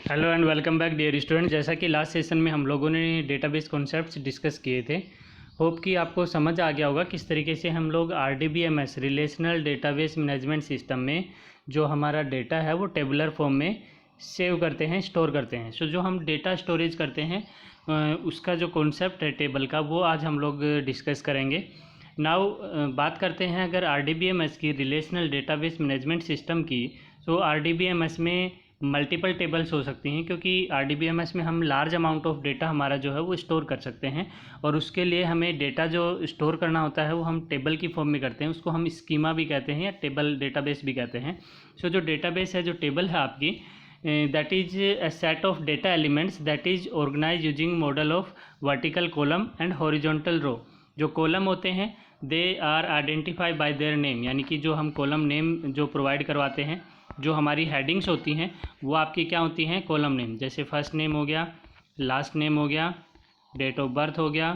Hello and welcome back dear student. जैसा कि last session में हम लोगों ने डेटाबेस कॉन्सेप्ट्स डिस्कस किए थे। होप कि आपको समझ आ गया होगा किस तरीके से हम लोग RDBMS relational database management system में जो हमारा डेटा है वो टेबुलर फॉर्म में सेव करते हैं, स्टोर करते हैं। सो जो हम डेटा स्टोरेज करते हैं उसका जो कॉन्सेप्ट है टेबल का, वो आज हम लोग डिस्कस करेंगे। नाउ बात करते हैं अगर RDBMS की रिलेशनल डेटाबेस मैनेजमेंट सिस्टम की। तो RDBMS में मल्टीपल टेबल्स हो सकती हैं, क्योंकि RDBMS में हम लार्ज अमाउंट ऑफ डेटा हमारा जो है वो स्टोर कर सकते हैं, और उसके लिए हमें डेटा जो स्टोर करना होता है वो हम टेबल की फॉर्म में करते हैं। उसको हम स्कीमा भी कहते हैं या टेबल डेटाबेस भी कहते हैं। सो जो डेटाबेस है, जो टेबल है आपकी, that is a set of data elements that is organise using model of vertical column and horizontal row. जो कॉलम होते हैं they are identified by their name, यानी कि जो हम कॉलम नेम जो प्रोवाइड करवाते हैं, जो हमारी हेडिंग्स होती हैं वो आपकी क्या होती हैं, कॉलम नेम। जैसे फर्स्ट नेम हो गया, लास्ट नेम हो गया, डेट ऑफ बर्थ हो गया,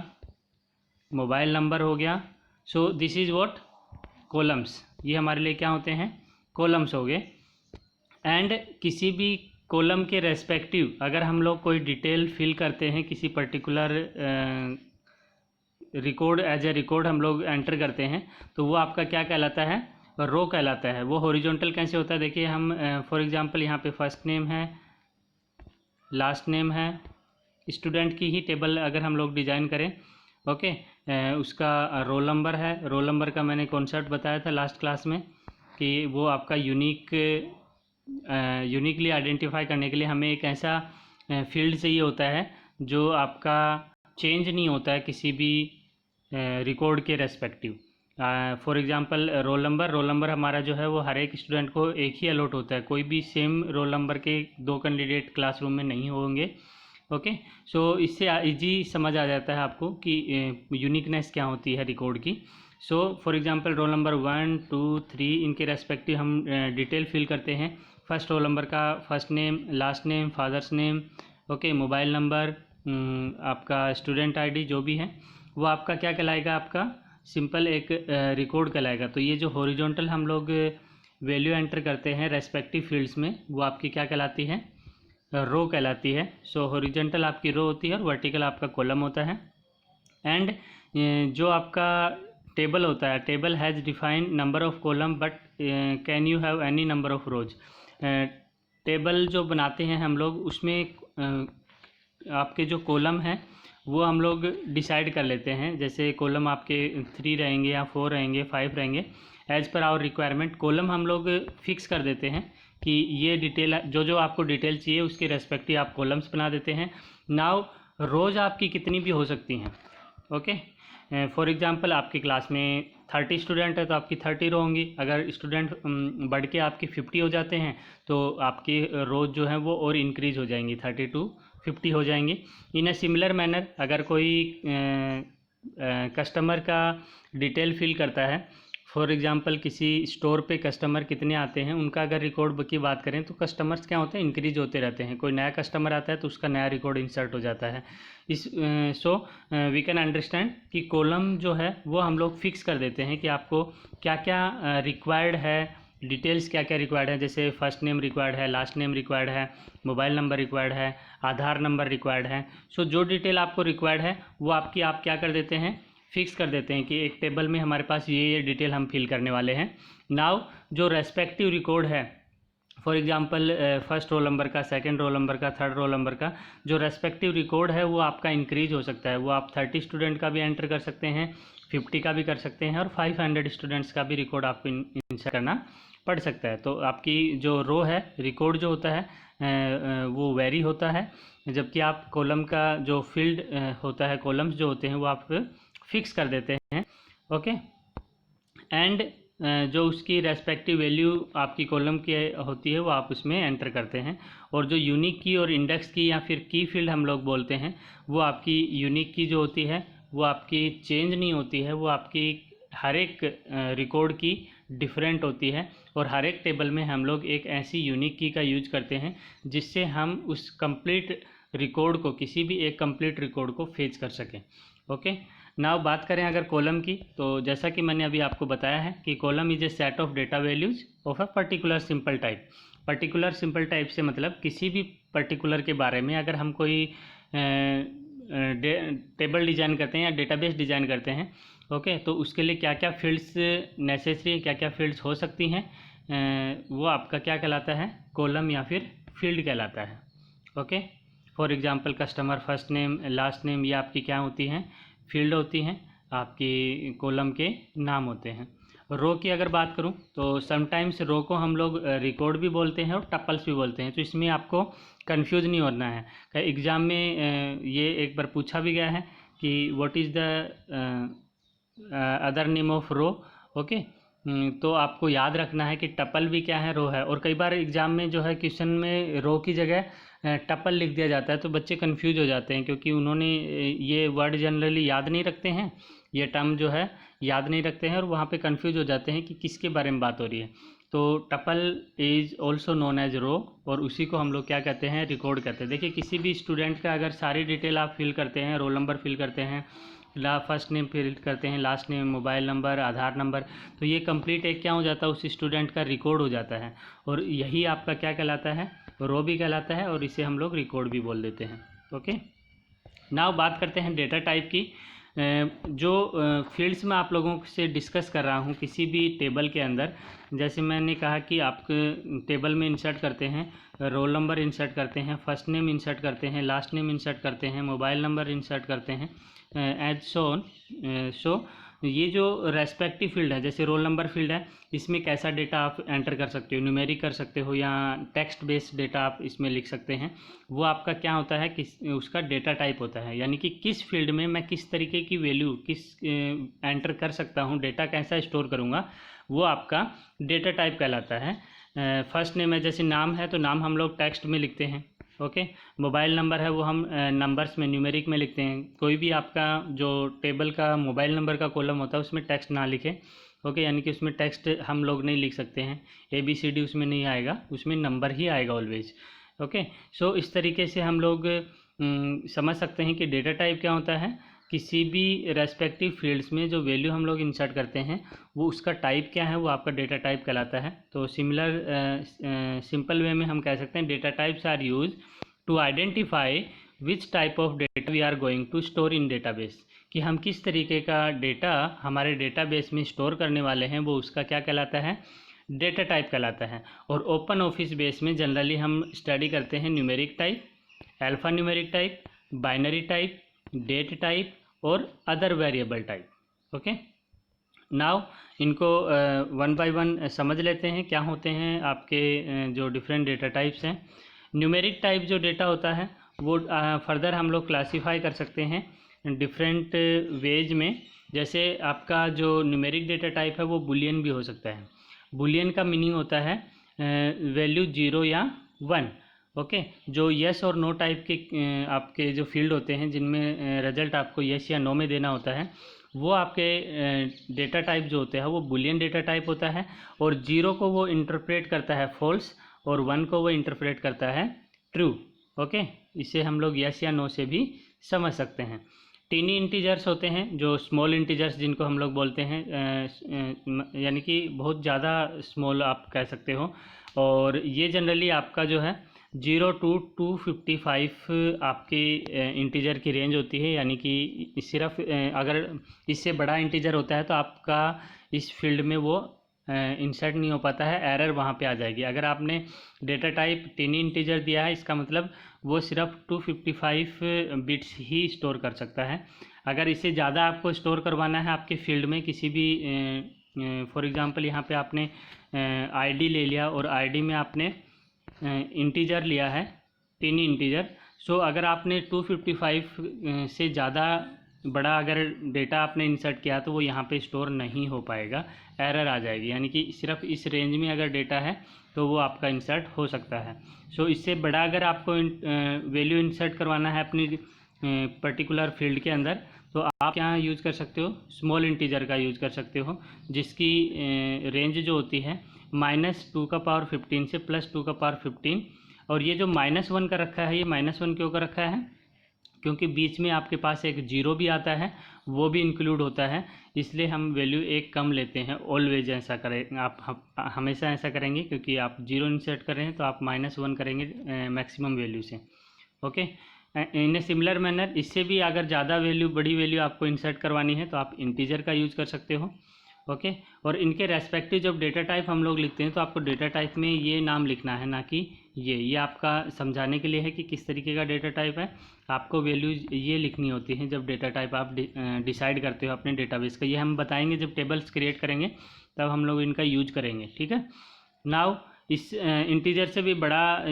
मोबाइल नंबर हो गया। So this is what, columns. ये हमारे लिए क्या होते हैं, कॉलम्स हो गए। एंड किसी भी कॉलम के रेस्पेक्टिव अगर हम लोग कोई डिटेल फिल करते हैं, किसी particular record as a record हम लोग एंटर करते हैं, तो वो आपका क्या कहलाता है, रो कहलाता है। वो हॉरिजॉन्टल कैसे होता है, देखिए हम फॉर एग्जांपल यहाँ पे फर्स्ट नेम है, लास्ट नेम है, स्टूडेंट की ही टेबल अगर हम लोग डिज़ाइन करें, ओके। उसका रोल नंबर है, रोल नंबर का मैंने कॉन्सेप्ट बताया था लास्ट क्लास में कि वो आपका यूनिकली आइडेंटिफाई करने के लिए हमें एक ऐसा फील्ड चाहिए होता है जो आपका चेंज नहीं होता है किसी भी रिकॉर्ड के respective. For example roll number हमारा जो है वो हर एक स्टूडेंट को एक ही अलॉट होता है, कोई भी सेम रोल नंबर के दो कैंडिडेट क्लासरूम में नहीं होंगे, ओके। सो इससे इजी समझ आ जाता है आपको कि यूनिकनेस क्या होती है रिकॉर्ड की। So for example roll number 1, 2, 3 इनके रेस्पेक्टिव हम डिटेल फिल करते हैं। फर्स्ट रोल नंबर का first name, last name, father's name, okay, mobile number, आपका स्टूडेंट आईडी जो भी है वो आपका क्या कहलाएगा, आपका सिंपल एक रिकॉर्ड कहलाएगा। तो ये जो हॉरिजॉन्टल हम लोग वैल्यू एंटर करते हैं रेस्पेक्टिव फील्ड्स में, वो आपकी क्या कहलाती है, रो कहलाती है। सो हॉरिजॉन्टल आपकी रो होती है और वर्टिकल आपका कॉलम होता है। एंड जो आपका टेबल होता है, table has defined number of column but can you have any number of rose. Table जो बनाते हैं हम लोग उसमें आपके जो कॉलम हैं वो हम लोग डिसाइड कर लेते हैं। जैसे कॉलम आपके 3 रहेंगे या 4 रहेंगे, 5 रहेंगे, as per hour requirement column हम लोग फिक्स कर देते हैं कि ये डिटेल जो जो आपको डिटेल चाहिए उसके रेस्पेक्टिव आप कॉलम्स बना देते हैं। नाउ रोज़ आपकी कितनी भी हो सकती हैं, ओके। फॉर एग्जांपल आपकी क्लास में 30 स्टूडेंट है तो आपकी 30 रो होंगी। अगर स्टूडेंट बढ़ के आपके 50 हो जाते हैं तो आपकी रोज जो हैं वो और इंक्रीज हो जाएंगी, 30 to 50 हो जाएंगी। इन अ सिमिलर मैनर अगर कोई कस्टमर का डिटेल फिल करता है, फॉर एग्जांपल किसी स्टोर पे कस्टमर कितने आते हैं उनका अगर रिकॉर्ड की बात करें तो कस्टमर्स क्या होते हैं, इंक्रीज होते रहते हैं। कोई नया कस्टमर आता है तो उसका नया रिकॉर्ड इंसर्ट हो जाता है। इस सो वी कैन अंडरस्टैंड कि कॉलम जो है वो हम लोग फिक्स कर देते हैं कि आपको क्या क्या रिक्वायर्ड है, डिटेल्स क्या क्या रिक्वायर्ड है। जैसे फर्स्ट नेम रिक्वायर्ड है, लास्ट नेम रिक्वायर्ड है, मोबाइल नंबर रिक्वायर्ड है, आधार नंबर रिक्वायर्ड है। सो जो डिटेल आपको रिक्वायर्ड है वो आपकी आप क्या कर देते हैं, फिक्स कर देते हैं कि एक टेबल में हमारे पास ये डिटेल हम फिल करने वाले हैं। नाउ जो रेस्पेक्टिव रिकॉर्ड है, for example first roll number का, सेकंड रोल नंबर का, थर्ड रोल नंबर का जो रेस्पेक्टिव रिकॉर्ड है वो आपका इंक्रीज हो सकता है। वो आप 30 स्टूडेंट का भी एंटर कर सकते हैं, 50 का भी कर सकते हैं, और 500 स्टूडेंट्स का भी रिकॉर्ड आपको इंसर्ट करना पड़ सकता है। तो आपकी जो रो है, रिकॉर्ड जो होता है वो वेरी होता है, जबकि आप कॉलम का जो फील्ड होता है, कॉलम्स जो होते हैं वो आप फिक्स कर देते हैं, ओके। एंड जो उसकी रेस्पेक्टिव वैल्यू आपकी कॉलम की होती है वो आप उसमें एंटर करते हैं। और जो यूनिक की और इंडेक्स की या फिर की फील्ड हम लोग बोलते हैं, वो आपकी यूनिक की जो होती है वो आपकी चेंज नहीं होती है, वो आपकी हर एक रिकॉर्ड की डिफरेंट होती है। और हर एक टेबल में हम लोग एक ऐसी यूनिक की का यूज करते हैं जिससे हम उस कंप्लीट रिकॉर्ड को, किसी भी एक कंप्लीट रिकॉर्ड को फेच कर सकें, ओके। नाउ बात करें अगर कॉलम की, तो जैसा कि मैंने अभी आपको बताया है कि column is a set of data values of a particular simple type. Particular simple type से मतलब किसी भी पर्टिकुलर के बारे में अगर हम कोई टेबल डिज़ाइन करते हैं या डेटाबेस डिज़ाइन करते हैं, ओके, तो उसके लिए क्या क्या फील्ड्स नेसेसरी है, क्या क्या फील्ड्स हो सकती हैं, वो आपका क्या कहलाता है, कॉलम या फिर फील्ड कहलाता है। Okay, for example customer first name last name, ये आपकी क्या होती हैं, फील्ड होती हैं, आपकी कॉलम के नाम होते हैं। रो की अगर बात करूं तो समटाइम्स रो को हम लोग रिकॉर्ड भी बोलते हैं और टपल्स भी बोलते हैं, तो इसमें आपको कंफ्यूज नहीं होना है। एग्ज़ाम में ये एक बार पूछा भी गया है कि what is the other name of row. Okay, तो आपको याद रखना है कि टपल भी क्या है, रो है। और कई बार एग्ज़ाम में जो है क्वेश्चन में रो की जगह टपल लिख दिया जाता है, तो बच्चे कंफ्यूज हो जाते हैं क्योंकि उन्होंने ये वर्ड जनरली याद नहीं रखते हैं, ये टर्म जो है याद नहीं रखते हैं और वहाँ पे कंफ्यूज हो जाते हैं कि किसके बारे में बात हो रही है। तो tuple is also known as row, और उसी को हम लोग क्या कहते हैं, रिकॉर्ड कहते हैं। देखिए किसी भी स्टूडेंट का अगर सारी डिटेल आप फिल करते हैं, रोल नंबर फिल करते हैं, फर्स्ट नेम फिल करते हैं, लास्ट नेम, मोबाइल नंबर, आधार नंबर, तो ये कंप्लीट एक क्या हो जाता है, उस स्टूडेंट का रिकॉर्ड हो जाता है, और यही आपका क्या कहलाता है, रो भी कहलाता है, और इसे हम लोग रिकॉर्ड भी बोल देते हैं। ओके, नाउ बात करते हैं डेटा टाइप की। जो फील्ड्स में आप लोगों से डिस्कस कर रहा हूँ किसी भी टेबल के अंदर, जैसे मैंने कहा कि आप टेबल में इंसर्ट करते हैं, रोल नंबर इंसर्ट करते हैं, फर्स्ट नेम इंसर्ट करते हैं, लास्ट नेम इंसर्ट करते हैं, मोबाइल नंबर इंसर्ट करते हैं, एज सो ऑन। सो ये जो रेस्पेक्टिव फील्ड है, जैसे रोल नंबर फील्ड है, इसमें कैसा डेटा आप एंटर कर सकते हो, न्यूमेरिक कर सकते हो या टेक्स्ट बेस्ड डेटा आप इसमें लिख सकते हैं। वो आपका क्या होता है, किस उसका डेटा टाइप होता है, यानी कि किस फील्ड में मैं किस तरीके की वैल्यू किस एंटर कर सकता हूँ, डेटा कैसा स्टोर करूँगा, वो आपका डेटा टाइप कहलाता है। फर्स्ट नेम है, जैसे नाम है तो नाम हम लोग टेक्स्ट में लिखते हैं। ओके, मोबाइल नंबर है वो हम नंबर्स में, न्यूमेरिक में लिखते हैं। कोई भी आपका जो टेबल का मोबाइल नंबर का कॉलम होता है उसमें टेक्स्ट ना लिखें। ओके, यानी कि उसमें टेक्स्ट हम लोग नहीं लिख सकते हैं, ABCD उसमें नहीं आएगा, उसमें नंबर ही आएगा ऑलवेज। ओके, सो इस तरीके से हम लोग समझ सकते हैं कि डेटा टाइप क्या होता है। किसी भी रेस्पेक्टिव फील्ड्स में जो वैल्यू हम लोग इंसर्ट करते हैं वो उसका टाइप क्या है, वो आपका डेटा टाइप कहलाता है। तो सिंपल वे में हम कह सकते हैं data types are use to identify which type of data we are going to store in database, कि हम किस तरीके का डेटा हमारे डेटाबेस में स्टोर करने वाले हैं, वो उसका क्या कहलाता है, डेटा टाइप कहलाता है। और ओपन ऑफिस बेस में जनरली हम स्टडी करते हैं numeric type, alpha numeric type, binary type, date type और other variable type. Okay, now इनको वन बाय वन समझ लेते हैं क्या होते हैं आपके जो डिफरेंट डेटा टाइप्स हैं। न्यूमेरिक टाइप जो डेटा होता है वो फर्दर हम लोग क्लासीफाई कर सकते हैं डिफरेंट वेज में। जैसे आपका जो न्यूमेरिक डेटा टाइप है वो बुलियन भी हो सकता है। बुलियन का मीनिंग होता है वैल्यू 0 या 1। ओके, जो येस और नो टाइप के आपके जो फील्ड होते हैं जिनमें रिजल्ट आपको येस या नो में देना होता है, वो आपके डेटा टाइप जो होते हैं वो बुलियन डेटा टाइप होता है। और 0 को वो इंटरप्रेट करता है फॉल्स और 1 को वो इंटरप्रेट करता है ट्रू। ओके, इसे हम लोग येस या नो से भी समझ सकते हैं। टीनी इंटीजर्स होते हैं जो स्मॉल इंटीजर्स जिनको हम लोग बोलते हैं, यानी कि बहुत ज़्यादा स्मॉल आप कह सकते हो। और ये जनरली आपका जो है 0 to 255 आपकी इंटीजर की रेंज होती है, यानी कि सिर्फ अगर इससे बड़ा इंटीजर होता है तो आपका इस फील्ड में वो इंसर्ट नहीं हो पाता है, एरर वहाँ पे आ जाएगी। अगर आपने डेटा टाइप टीनी इंटीजर दिया है इसका मतलब वो सिर्फ 255 बिट्स ही स्टोर कर सकता है। अगर इससे ज़्यादा आपको स्टोर करवाना है आपके फील्ड में किसी भी, फॉर एग्ज़ाम्पल यहाँ पे आपने ID ले लिया और ID में आपने इंटीजर लिया है, टीनी इंटीजर। सो अगर आपने 255 से ज़्यादा बड़ा अगर डेटा आपने इंसर्ट किया तो वो यहाँ पे स्टोर नहीं हो पाएगा, एरर आ जाएगी। यानी कि सिर्फ इस रेंज में अगर डेटा है तो वो आपका इंसर्ट हो सकता है। सो इससे बड़ा अगर आपको वैल्यू इंसर्ट करवाना है अपनी पर्टिकुलर फील्ड के अंदर तो आप क्या यूज़ कर सकते हो, स्मॉल इंटीजर का यूज़ कर सकते हो, जिसकी रेंज जो होती है -2⁻15 से +2⁻15। और ये जो -1 का रखा है, ये -1 क्यों का रखा है, क्योंकि बीच में आपके पास एक जीरो भी आता है, वो भी इंक्लूड होता है, इसलिए हम वैल्यू एक कम लेते हैं। ऑलवेज ऐसा करें आप, हमेशा ऐसा करेंगे, क्योंकि आप जीरो इंसर्ट कर रहे हैं तो आप -1 करेंगे मैक्सिमम वैल्यू से। Okay, in a similar manner इससे भी अगर ज़्यादा वैल्यू, बड़ी वैल्यू आपको इंसर्ट करवानी है तो आप इंटीजर का यूज़ कर सकते हो। ओके, और इनके रेस्पेक्टिव जब डेटा टाइप हम लोग लिखते हैं तो आपको डेटा टाइप में ये नाम लिखना है, ना कि ये आपका समझाने के लिए है कि किस तरीके का डेटा टाइप है। आपको वैल्यूज ये लिखनी होती हैं जब डेटा टाइप आप डिसाइड करते हो अपने डेटाबेस का। ये हम बताएंगे जब टेबल्स क्रिएट करेंगे तब हम लोग इनका यूज करेंगे, ठीक है। नाउ इस इंटीजर से भी बड़ा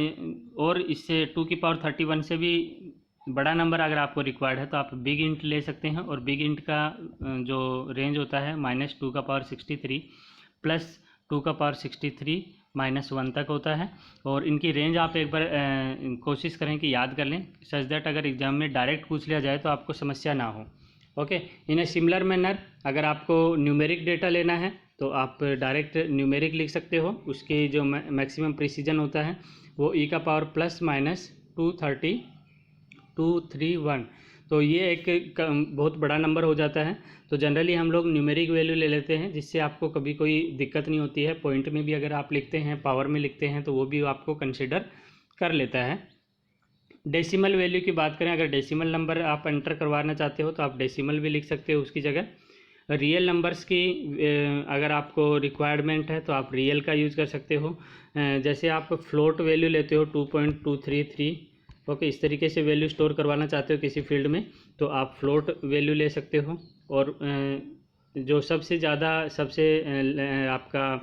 और इससे 2^31 से भी बड़ा नंबर अगर आपको रिक्वायर्ड है तो आप बिग इंट ले सकते हैं, और बिग इंट का जो रेंज होता है -2^63 प्लस 2^63 -1 तक होता है। और इनकी रेंज आप एक बार कोशिश करें कि याद कर लें, सच दैट अगर एग्जाम में डायरेक्ट पूछ लिया जाए तो आपको समस्या ना हो। Okay, in a similar manner अगर आपको न्यूमेरिक डेटा लेना है तो आप डायरेक्ट न्यूमेरिक लिख सकते हो। उसके जो मैक्सिमम प्रिसीजन होता है वो e⁻²-231, तो ये एक बहुत बड़ा नंबर हो जाता है। तो जनरली हम लोग न्यूमेरिक वैल्यू ले लेते हैं, जिससे आपको कभी कोई दिक्कत नहीं होती है। पॉइंट में भी अगर आप लिखते हैं, पावर में लिखते हैं, तो वो भी आपको कंसिडर कर लेता है। डेसिमल वैल्यू की बात करें, अगर डेसिमल नंबर आप एंटर करवाना चाहते हो तो आप डेसिमल भी लिख सकते हो उसकी जगह। रियल नंबर्स की अगर आपको रिक्वायरमेंट है तो आप रियल का यूज़ कर सकते हो। जैसे आप फ्लोट वैल्यू लेते हो 2.233, ओके, इस तरीके से वैल्यू स्टोर करवाना चाहते हो किसी फील्ड में तो आप फ्लोट वैल्यू ले सकते हो। और जो सबसे ज़्यादा आपका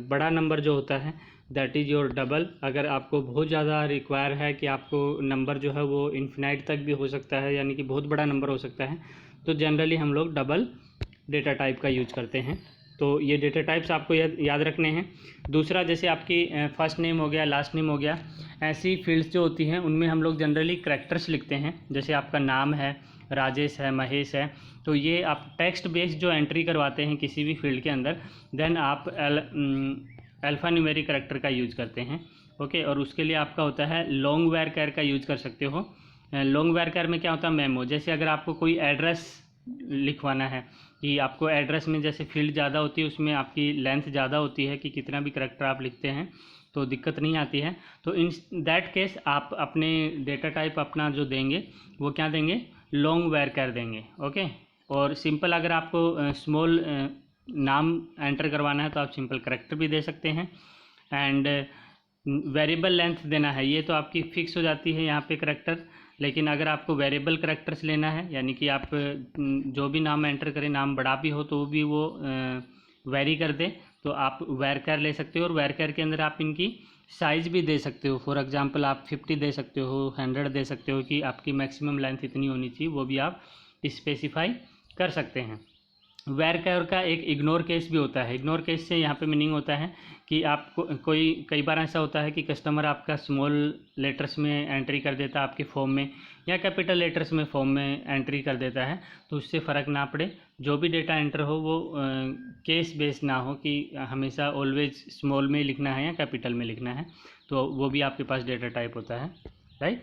बड़ा नंबर जो होता है दैट इज़ योर डबल। अगर आपको बहुत ज़्यादा रिक्वायर है कि आपको नंबर जो है वो इन्फिनाइट तक भी हो सकता है, यानी कि बहुत बड़ा नंबर हो सकता है, तो जनरली हम लोग डबल डेटा टाइप का यूज करते हैं। तो ये डेटा टाइप्स आपको याद रखने हैं। दूसरा, जैसे आपकी फर्स्ट नेम हो गया, लास्ट नेम हो गया, ऐसी फील्ड्स जो होती हैं उनमें हम लोग जनरली करैक्टर्स लिखते हैं। जैसे आपका नाम है, राजेश है, महेश है, तो ये आप टेक्स्ट बेस्ड जो एंट्री करवाते हैं किसी भी फील्ड के अंदर, देन आप अल्फ़ा न्यूमेरिक करैक्टर का यूज़ करते हैं। ओके, और उसके लिए आपका होता है लॉन्ग वैरचर का यूज़ कर सकते हो। लॉन्ग वैरचर में क्या होता है, मेमो। जैसे अगर आपको कोई एड्रेस लिखवाना है कि आपको एड्रेस में जैसे फील्ड ज़्यादा होती है, उसमें आपकी लेंथ ज़्यादा होती है कि कितना भी करैक्टर आप लिखते हैं तो दिक्कत नहीं आती है, तो इन दैट केस आप अपने डेटा टाइप अपना जो देंगे वो क्या देंगे, लॉन्ग वैरचर देंगे। ओके, और सिंपल अगर आपको स्मॉल नाम एंटर करवाना है तो आप सिंपल करैक्टर भी दे सकते हैं। एंड वेरिएबल लेंथ देना है, ये तो आपकी फिक्स हो जाती है यहाँ पे करैक्टर। लेकिन अगर आपको वेरिएबल करैक्टर्स लेना है, यानी कि आप जो भी नाम एंटर करें, नाम बड़ा भी हो तो भी वो वेरी कर दे, तो आप वैरचर ले सकते हो। और वैरचर के अंदर आप इनकी साइज़ भी दे सकते हो। फॉर एग्जांपल आप 50 दे सकते हो, 100 दे सकते हो कि आपकी मैक्सिमम लेंथ इतनी होनी चाहिए, वो भी आप स्पेसिफाई कर सकते हैं। वैरचर का एक इग्नोर केस भी होता है। इग्नोर केस से यहाँ पे मीनिंग होता है कि आपको कई बार ऐसा होता है कि कस्टमर आपका स्मॉल लेटर्स में एंट्री कर देता है आपके फॉर्म में, या कैपिटल लेटर्स में फॉर्म में एंट्री कर देता है, तो उससे फ़र्क ना पड़े। जो भी डेटा एंटर हो वो केस बेस्ड ना हो कि हमेशा ऑलवेज स्मॉल में लिखना है या कैपिटल में लिखना है, तो वो भी आपके पास डेटा टाइप होता है, राइट।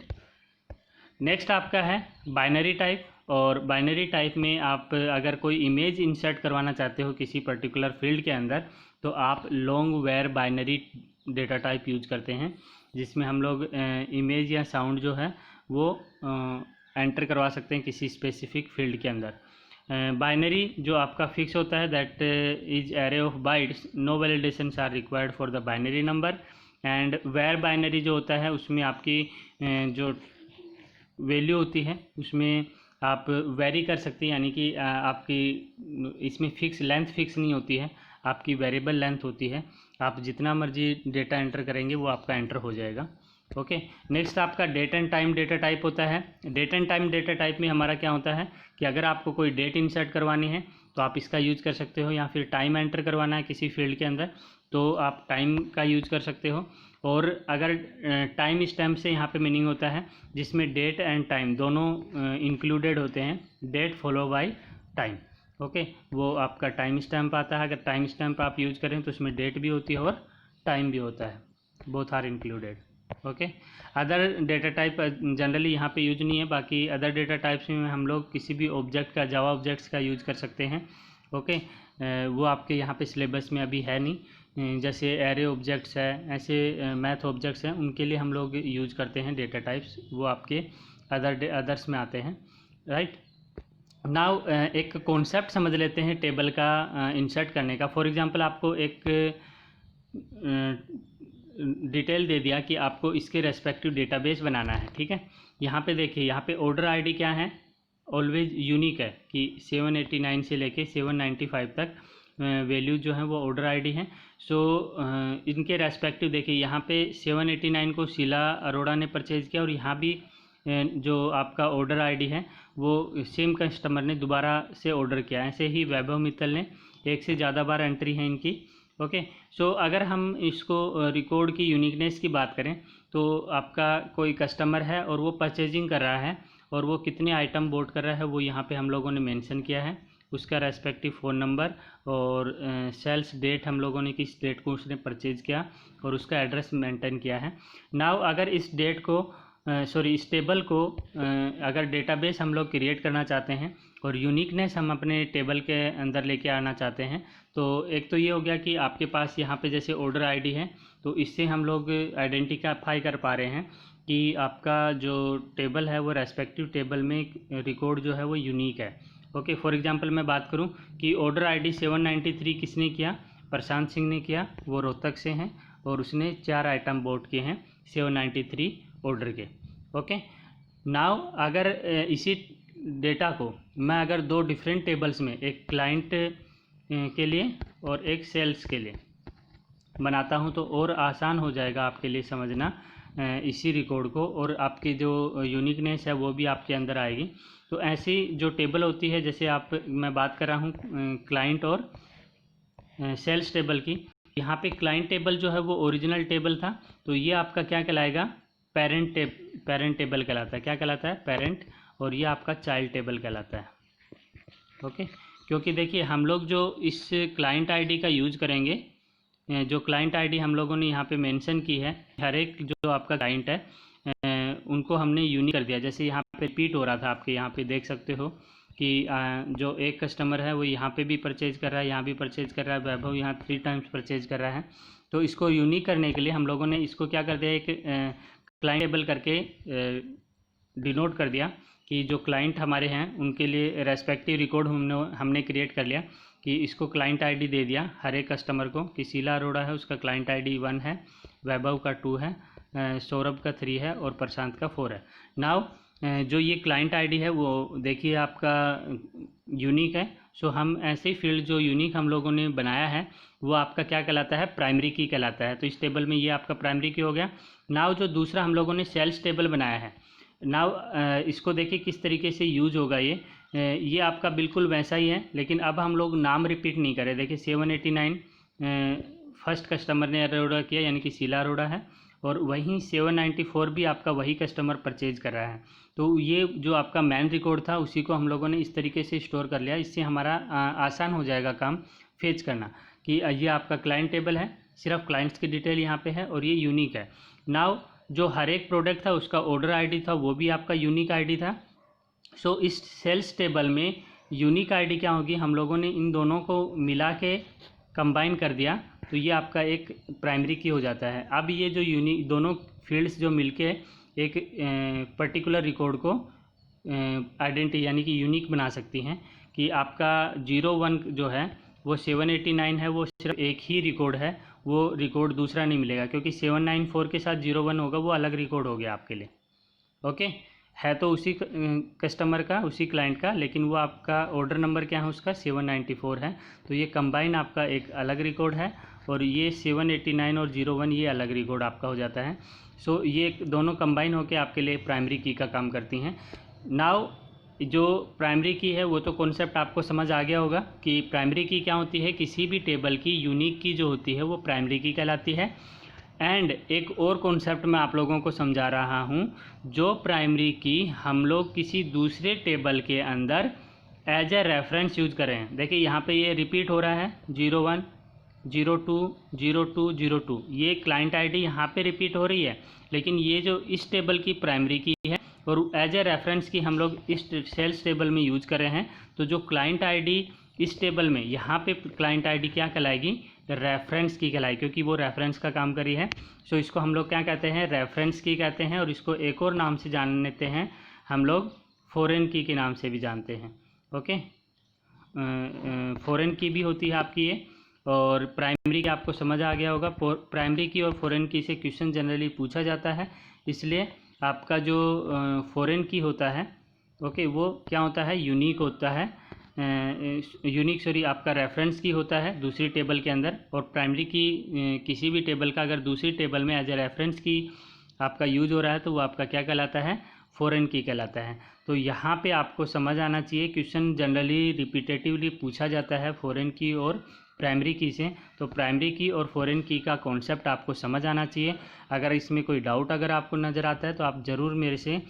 नेक्स्ट आपका है बाइनरी टाइप। और बाइनरी टाइप में आप अगर कोई इमेज इंसर्ट करवाना चाहते हो किसी पर्टिकुलर फील्ड के अंदर, तो आप long var binary data type use करते हैं, जिसमें हम लोग इमेज या साउंड जो है वो एंटर करवा सकते हैं किसी स्पेसिफिक फील्ड के अंदर। बाइनरी जो आपका फिक्स होता है that is array of bytes, no validations are required for the binary number. And var binary जो होता है उसमें आपकी जो वैल्यू होती है उसमें आप वेरी कर सकते हैं, यानी कि आपकी इसमें फिक्स लेंथ फिक्स नहीं होती है, आपकी वेरिएबल लेंथ होती है। आप जितना मर्जी डेटा एंटर करेंगे वो आपका एंटर हो जाएगा। ओके, नेक्स्ट आपका date and time data type होता है। Date and time data type में हमारा क्या होता है कि अगर आपको कोई डेट इंसर्ट करवानी है तो आप इसका यूज़ कर सकते हो, या फिर टाइम एंटर करवाना है किसी फील्ड के अंदर तो आप टाइम का यूज़ कर सकते हो। और अगर टाइम स्टैम्प से यहाँ पे मीनिंग होता है जिसमें डेट एंड टाइम दोनों इंक्लूडेड होते हैं, date follow by time. Okay, वो आपका टाइम स्टैम्प आता है। अगर टाइम स्टैम्प आप यूज़ करें तो उसमें डेट भी होती है और टाइम भी होता है, both are included. Okay. Other data type generally यहाँ पे यूज नहीं है, बाकी अदर डेटा टाइप्स में हम लोग किसी भी ऑब्जेक्ट का, जावा ऑब्जेक्ट्स का यूज कर सकते हैं। ओके, वो आपके यहाँ पे सिलेबस में अभी है नहीं। जैसे एरे ऑब्जेक्ट्स है, ऐसे मैथ ऑब्जेक्ट्स हैं, उनके लिए हम लोग यूज करते हैं डेटा टाइप्स, वो आपके अदर्स में आते हैं, राइट। नाउ एक कॉन्सेप्ट समझ लेते हैं टेबल का इंसर्ट करने का। फॉर एग्जांपल आपको एक डिटेल दे दिया कि आपको इसके रेस्पेक्टिव डेटाबेस बनाना है, ठीक है। यहाँ पे देखिए, यहाँ पे ऑर्डर आईडी क्या है, ऑलवेज यूनिक है कि 789 से लेके 795 तक वैल्यू जो है वो ऑर्डर आईडी है। सो इनके रेस्पेक्टिव देखिए, यहाँ पे 789 को शीला अरोड़ा ने परचेज़ किया, और यहाँ भी जो आपका ऑर्डर आईडी है वो सेम कस्टमर ने दोबारा से ऑर्डर किया। ऐसे ही वैभव मित्तल ने, एक से ज़्यादा बार एंट्री है इनकी। ओके, सो अगर हम इसको रिकॉर्ड की यूनिकनेस की बात करें, तो आपका कोई कस्टमर है और वो परचेजिंग कर रहा है, और वो कितने आइटम बोट कर रहा है वो यहाँ पे हम लोगों ने मेंशन किया है, उसका रेस्पेक्टिव फ़ोन नंबर और सेल्स डेट, हम लोगों ने किस डेट को उसने परचेज़ किया, और उसका एड्रेस मेंटेन किया है। नाउ अगर इस डेट को इस टेबल को अगर डेटाबेस हम लोग क्रिएट करना चाहते हैं और यूनिकनेस हम अपने टेबल के अंदर लेके आना चाहते हैं, तो एक तो ये हो गया कि आपके पास यहाँ पे जैसे ऑर्डर आईडी है, तो इससे हम लोग आइडेंटिफाई कर पा रहे हैं कि आपका जो टेबल है वो रेस्पेक्टिव टेबल में रिकॉर्ड जो है वो यूनिक है। ओके, फॉर एग्जांपल मैं बात करूं कि ऑर्डर आईडी 793 किसने किया, प्रशांत सिंह ने किया, वो रोहतक से हैं, और उसने 4 आइटम बोट किए हैं 793 ऑर्डर के। ओके, नाउ अगर इसी डेटा को मैं अगर 2 डिफरेंट टेबल्स में, एक क्लाइंट के लिए और एक सेल्स के लिए बनाता हूं, तो और आसान हो जाएगा आपके लिए समझना इसी रिकॉर्ड को, और आपकी जो यूनिकनेस है वो भी आपके अंदर आएगी। तो ऐसी जो टेबल होती है, जैसे मैं बात कर रहा हूँ क्लाइंट और सेल्स टेबल की, यहाँ पे क्लाइंट टेबल जो है वो ओरिजिनल टेबल था, तो ये आपका क्या कहलाएगा, पेरेंट टेबल कहलाता है। क्या कहलाता है, पेरेंट, और ये आपका चाइल्ड टेबल कहलाता है। ओके, क्योंकि देखिए हम लोग जो इस क्लाइंट आईडी का यूज करेंगे, जो क्लाइंट आईडी हम लोगों ने यहाँ पे मेंशन की है, हर एक जो आपका क्लाइंट है उनको हमने यूनिक कर दिया। जैसे यहाँ पे रिपीट हो रहा था, आपके यहाँ पे देख सकते हो कि जो एक कस्टमर है वो यहाँ पे भी परचेज कर रहा है, यहाँ भी परचेज कर रहा है, वैभव यहाँ 3 टाइम्स परचेज कर रहा है। तो इसको यूनिक करने के लिए हम लोगों ने इसको क्या कर दिया, एक क्लाइंट टेबल करके डिनोट कर दिया कि जो क्लाइंट हमारे हैं उनके लिए रेस्पेक्टिव रिकॉर्ड हमने क्रिएट कर लिया कि इसको क्लाइंट आईडी दे दिया हर एक कस्टमर को, कि शीला अरोड़ा है उसका क्लाइंट आईडी 1 है, वैभव का 2 है, सौरभ का 3 है, और प्रशांत का 4 है। नाउ जो ये क्लाइंट आईडी है वो देखिए आपका यूनिक है। सो हम ऐसे फील्ड जो यूनिक हम लोगों ने बनाया है वो आपका क्या कहलाता है, प्राइमरी की कहलाता है। तो इस टेबल में ये आपका प्राइमरी की हो गया। नाउ जो दूसरा हम लोगों ने सेल्स टेबल बनाया है, नाउ इसको देखिए किस तरीके से यूज होगा। ये आपका बिल्कुल वैसा ही है, लेकिन अब हम लोग नाम रिपीट नहीं करें। देखिए 789 फर्स्ट कस्टमर ने अरोड़ा किया, यानी कि शीला अरोड़ा है, और वहीं 794 भी आपका वही कस्टमर परचेज कर रहा है। तो ये जो आपका मैन रिकॉर्ड था उसी को हम लोगों ने इस तरीके से स्टोर कर लिया। इससे हमारा आसान हो जाएगा काम फेच करना, कि ये आपका क्लाइंट टेबल है, सिर्फ क्लाइंट्स की डिटेल यहाँ पे है, और ये यूनिक है। नाउ जो हर एक प्रोडक्ट था उसका ऑर्डर आईडी था, वो भी आपका यूनिक आईडी था। सो इस सेल्स टेबल में यूनिक आईडी क्या होगी, हम लोगों ने इन दोनों को मिला के कंबाइन कर दिया, तो ये आपका एक प्राइमरी की हो जाता है। अब ये जो यूनिक दोनों फील्ड्स जो मिलके एक पर्टिकुलर रिकॉर्ड को आइडेंटिटी यानी कि यूनिक बना सकती हैं, कि आपका 01 जो है वो 789 है, वो सिर्फ एक ही रिकॉर्ड है, वो रिकॉर्ड दूसरा नहीं मिलेगा, क्योंकि 794 के साथ 01 होगा, वो अलग रिकॉर्ड हो गया आपके लिए। ओके, है तो उसी कस्टमर का, उसी क्लाइंट का, लेकिन वो आपका ऑर्डर नंबर क्या है उसका 794 है, तो ये कंबाइन आपका एक अलग रिकॉर्ड है, और ये 789 और 01 ये अलग रिकॉर्ड आपका हो जाता है। सो ये दोनों कंबाइन होकर आपके लिए प्राइमरी की का काम करती हैं। नाउ जो प्राइमरी की है वो तो कॉन्सेप्ट आपको समझ आ गया होगा कि प्राइमरी की क्या होती है। किसी भी टेबल की यूनिक की जो होती है वो प्राइमरी की कहलाती है। एंड एक और कॉन्सेप्ट मैं आप लोगों को समझा रहा हूँ, जो प्राइमरी की हम लोग किसी दूसरे टेबल के अंदर एज ए रेफरेंस यूज करें। देखिए यहाँ पे ये रिपीट हो रहा है 01, 020202 ये क्लाइंट आईडी यहाँ पे रिपीट हो रही है, लेकिन ये जो इस टेबल की प्राइमरी की है और एज ए रेफरेंस की हम लोग इस सेल्स टेबल में यूज कर रहे हैं, तो जो क्लाइंट आईडी इस टेबल में यहाँ पे क्लाइंट आईडी क्या कहलाएगी, रेफरेंस की कहलाएगी, क्योंकि वो रेफरेंस का काम करी है। सो इसको हम लोग क्या कहते हैं, रेफरेंस की कहते हैं, और इसको एक और नाम से जान लेते हैं हम लोग, फॉरेन की के नाम से भी जानते हैं। ओके, फॉरेन की भी होती है आपकी ये, और प्राइमरी की आपको समझ आ गया होगा। प्राइमरी की और फॉरेन की से क्वेश्चन जनरली पूछा जाता है, इसलिए आपका जो फॉरेन की होता है, ओके, वो क्या होता है, यूनिक होता है, आपका रेफरेंस की होता है दूसरी टेबल के अंदर, और प्राइमरी की किसी भी टेबल का अगर दूसरी टेबल में एज ए रेफरेंस की आपका यूज हो रहा है तो वो आपका क्या कहलाता है, फॉरेन की कहलाता है। तो यहाँ पे आपको समझ आना चाहिए, क्वेश्चन जनरली रिपीटेटिवली पूछा जाता है फॉरेन की और प्राइमरी की से, तो प्राइमरी की और फॉरेन की का कॉन्सेप्ट आपको समझ आना चाहिए। अगर इसमें कोई डाउट अगर आपको नज़र आता है तो आप ज़रूर मेरे से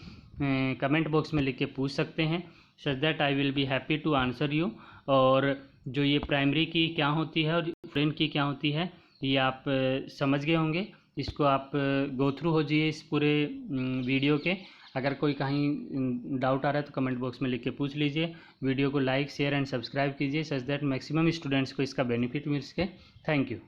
कमेंट बॉक्स में लिख के पूछ सकते हैं, such that I will be happy to answer you. और जो ये प्राइमरी की क्या होती है और फॉरेन की क्या होती है, ये आप समझ गए होंगे। इसको आप गो थ्रू हो जाइए इस पूरे वीडियो के। अगर कोई कहीं डाउट आ रहा है तो कमेंट बॉक्स में लिख के पूछ लीजिए। वीडियो को लाइक, शेयर एंड सब्सक्राइब कीजिए, सच दैट मैक्सिमम स्टूडेंट्स को इसका बेनिफिट मिल सके। Thank you.